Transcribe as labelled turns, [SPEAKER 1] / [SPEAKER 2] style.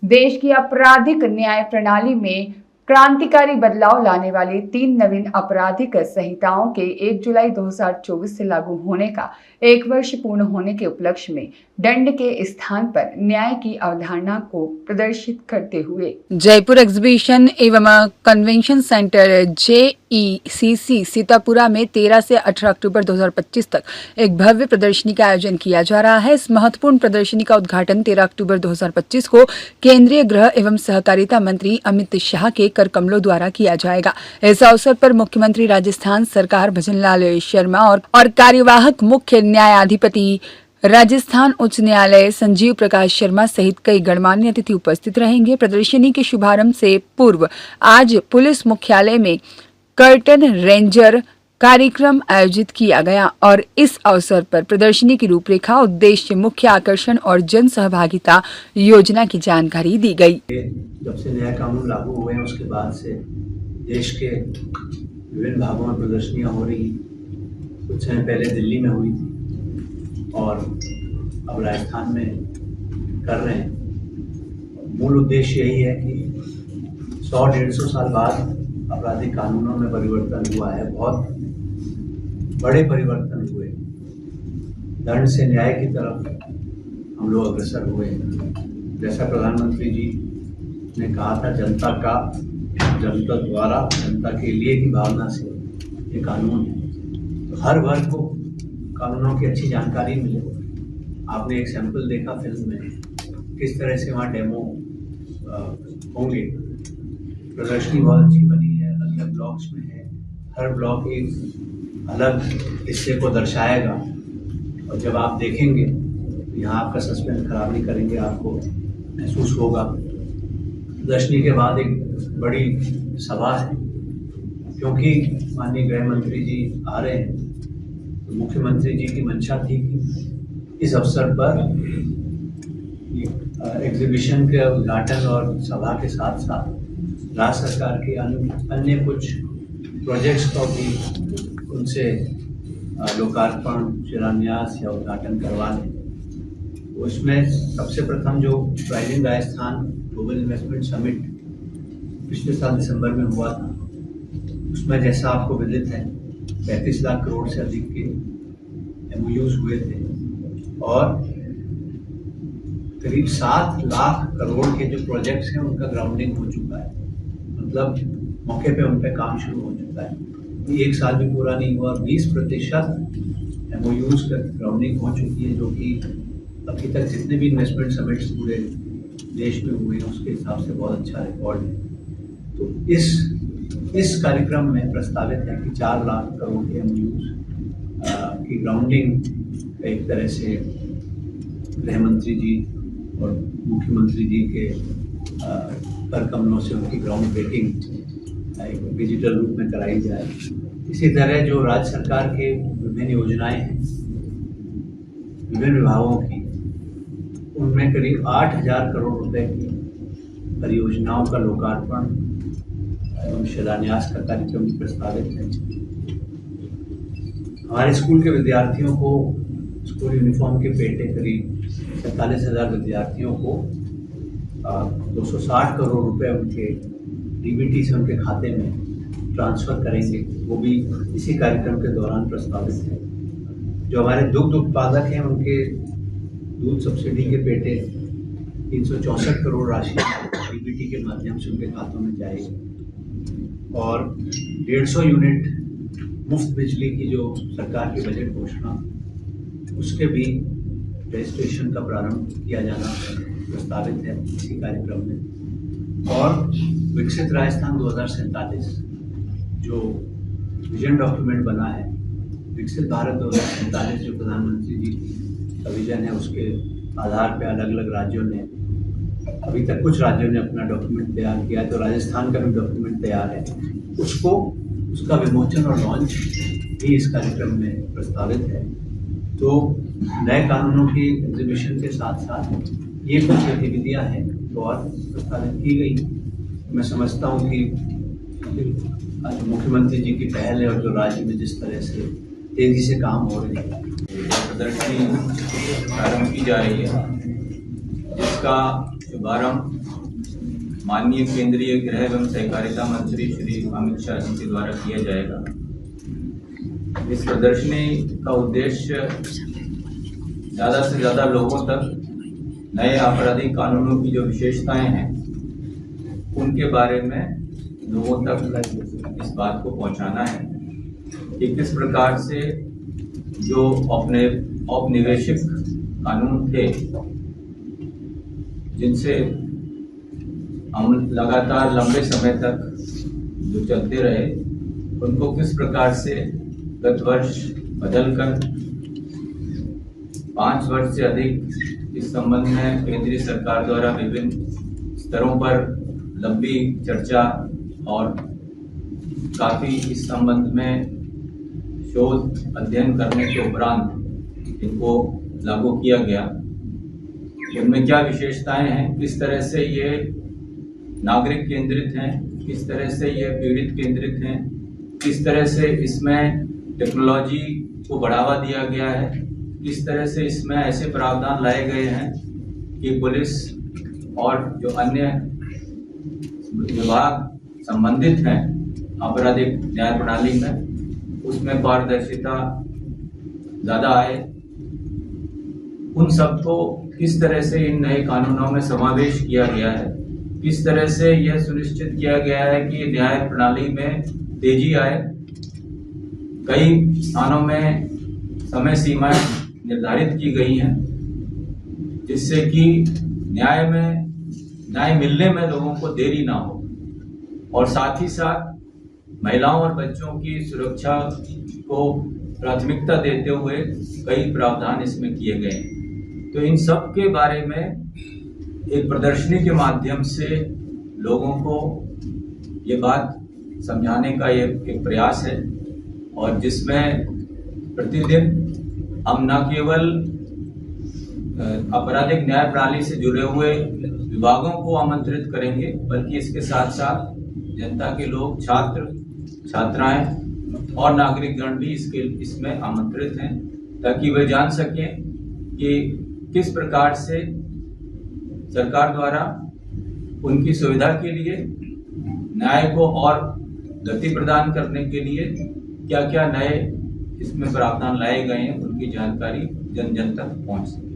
[SPEAKER 1] देश की आपराधिक न्याय प्रणाली में क्रांतिकारी बदलाव लाने वाली 3 नवीन आपराधिक संहिताओं के 1 जुलाई 2024 से लागू होने का 1 वर्ष पूर्ण होने के उपलक्ष्य में दंड के स्थान पर न्याय की अवधारणा को प्रदर्शित करते हुए जयपुर एग्जीबिशन एवं कन्वेंशन सेंटर JECC सीतापुरा में 13 से 18 अक्टूबर 2025 तक एक भव्य प्रदर्शनी का आयोजन किया जा रहा है। इस महत्वपूर्ण प्रदर्शनी का उद्घाटन 13 अक्टूबर 2025 को केंद्रीय गृह एवं सहकारिता मंत्री अमित शाह के कर कमलों द्वारा किया जाएगा। इस अवसर पर मुख्यमंत्री राजस्थान सरकार भजनलाल शर्मा और कार्यवाहक मुख्य न्यायाधिपति राजस्थान उच्च न्यायालय संजीव प्रकाश शर्मा सहित कई गणमान्य अतिथि उपस्थित रहेंगे। प्रदर्शनी के शुभारंभ से पूर्व आज पुलिस मुख्यालय में कर्टन रेंजर कार्यक्रम आयोजित किया गया और इस अवसर पर प्रदर्शनी की रूपरेखा, उद्देश्य, मुख्य आकर्षण और जन सहभागिता योजना की जानकारी दी गई।
[SPEAKER 2] जब से नया कानून लागू हुए हैं उसके बाद से देश के विभिन्न भागों में प्रदर्शनियां हो रही। कुछ समय पहले दिल्ली में हुई थी और अब राजस्थान में कर रहे हैं। मूल उद्देश्य यही है कि 100-150 साल बाद आपराधिक कानूनों में परिवर्तन हुआ है, बहुत बड़े परिवर्तन हुए। दंड से न्याय की तरफ हम लोग अग्रसर हुए हैं। जैसा प्रधानमंत्री जी ने कहा था, जनता द्वारा जनता के लिए की भावना से ये कानून है, तो हर वर्ग को कानूनों की अच्छी जानकारी मिले। आपने एक सैंपल देखा फिल्म में, किस तरह से वहाँ डेमो होंगे। प्रदर्शनी बहुत अच्छी बनी है, अलग अलग ब्लॉक्स में है। हर ब्लॉक एक अलग हिस्से को दर्शाएगा और जब आप देखेंगे तो यहाँ आपका सस्पेंस खराब नहीं करेंगे, आपको महसूस होगा। प्रदर्शनी के बाद एक बड़ी सभा है, क्योंकि माननीय गृह मंत्री जी आ रहे हैं, तो मुख्यमंत्री जी की मंशा थी कि इस अवसर पर एग्जीबिशन के उद्घाटन और सभा के साथ साथ राज्य सरकार के अन्य कुछ प्रोजेक्ट्स का भी उनसे लोकार्पण, शिलान्यास या उद्घाटन करवा लें। उसमें सबसे प्रथम जो rising Rajasthan global investment summit पिछले साल दिसंबर में हुआ था, उसमें जैसा आपको विदित है 35 लाख करोड़ से अधिक के MOUs हुए थे और करीब 7 लाख करोड़ के जो प्रोजेक्ट्स हैं उनका ग्राउंडिंग हो चुका है। मतलब मौके पे उन पे काम शुरू हो चुका है। एक साल भी पूरा नहीं हुआ, 20% MOUs का ग्राउंडिंग हो चुकी है, जो कि अभी तक जितने भी इन्वेस्टमेंट समिट्स पूरे देश में हुए हैं उसके हिसाब से बहुत अच्छा रिकॉर्ड है। तो इस कार्यक्रम में प्रस्तावित है कि 4 लाख करोड़ के MOUs की ग्राउंडिंग एक तरह से गृह मंत्री जी और मुख्यमंत्री जी के कर कमलों से उनकी ग्राउंड ब्रेकिंग एक डिजिटल रूप में कराई जाए। इसी तरह जो राज्य सरकार के विभिन्न योजनाएं हैं विभिन्न विभागों की, उनमें करीब 8,000 करोड़ रुपए की परियोजनाओं का लोकार्पण एवं शिलान्यास का कार्यक्रम प्रस्तावित है। हमारे स्कूल के विद्यार्थियों को स्कूल यूनिफॉर्म के पेटे करीब 47,000 विद्यार्थियों को 260 करोड़ रुपए उनके DBT से उनके खाते में ट्रांसफ़र करेंगे, वो भी इसी कार्यक्रम के दौरान प्रस्तावित है। जो हमारे दुग्ध उत्पादक हैं उनके दूध सब्सिडी के पेटे 364 करोड़ राशि DBT के माध्यम से उनके खातों में जाएगी और 150 यूनिट मुफ्त बिजली की जो सरकार की बजट घोषणा, उसके भी रजिस्ट्रेशन का प्रारंभ किया जाना प्रस्तावित है इसी कार्यक्रम में। और विकसित राजस्थान 2047 जो विजन डॉक्यूमेंट बना है, विकसित भारत 2047 जो प्रधानमंत्री जी का विजन है, उसके आधार पर अलग अलग राज्यों ने, अभी तक कुछ राज्यों ने अपना डॉक्यूमेंट तैयार किया है, तो राजस्थान का भी डॉक्यूमेंट तैयार है। उसका विमोचन और लॉन्च भी इस कार्यक्रम में प्रस्तावित है। तो नए कानूनों की एग्जीबिशन के साथ साथ ये कुछ गतिविधियाँ हैं जो और प्रस्तावित की गई। मैं समझता हूँ कि मुख्यमंत्री जी की पहल है और जो राज्य में जिस तरह से तेजी से काम हो रहे हैं,
[SPEAKER 3] प्रदर्शनी प्रारंभ की जा रही है, जिसका शुभारंभ माननीय केंद्रीय गृह एवं सहकारिता मंत्री श्री अमित शाह जी के द्वारा किया जाएगा। इस प्रदर्शनी का उद्देश्य ज़्यादा से ज़्यादा लोगों तक नए आपराधिक कानूनों की जो विशेषताएं हैं उनके बारे में लोगों तक इस बात को पहुंचाना है कि किस प्रकार से जो अपने औपनिवेशिक कानून थे जिनसे हम लगातार लंबे समय तक जो चलते रहे उनको किस प्रकार से गत वर्ष बदलकर 5 वर्ष से अधिक इस संबंध में केंद्रीय सरकार द्वारा विभिन्न स्तरों पर लंबी चर्चा और काफ़ी इस संबंध में शोध अध्ययन करने के उपरांत इनको लागू किया गया। उनमें क्या विशेषताएं हैं, किस तरह से ये नागरिक केंद्रित हैं, किस तरह से ये पीड़ित केंद्रित हैं, किस तरह से इसमें टेक्नोलॉजी को बढ़ावा दिया गया है, किस तरह से इसमें ऐसे प्रावधान लाए गए हैं कि पुलिस और जो अन्य विभाग संबंधित हैं आपराधिक न्याय प्रणाली में उसमें पारदर्शिता ज़्यादा आए। उन सबको किस तरह से इन नए कानूनों में समावेश किया गया है, किस तरह से यह सुनिश्चित किया गया है कि न्याय प्रणाली में तेजी आए। कई स्थानों में समय सीमाएं निर्धारित की गई हैं जिससे कि न्याय मिलने में लोगों को देरी ना हो और साथ ही साथ महिलाओं और बच्चों की सुरक्षा को प्राथमिकता देते हुए कई प्रावधान इसमें किए गए हैं। तो इन सब के बारे में एक प्रदर्शनी के माध्यम से लोगों को ये बात समझाने का ये एक प्रयास है और जिसमें प्रतिदिन हम न केवल आपराधिक न्याय प्रणाली से जुड़े हुए विभागों को आमंत्रित करेंगे बल्कि इसके साथ साथ जनता के लोग, छात्र छात्राएं और नागरिकगण भी इसमें आमंत्रित हैं ताकि वे जान सकें कि किस प्रकार से सरकार द्वारा उनकी सुविधा के लिए न्याय को और गति प्रदान करने के लिए क्या क्या नए इसमें प्रावधान लाए गए हैं, उनकी जानकारी जन जन तक पहुंच सके।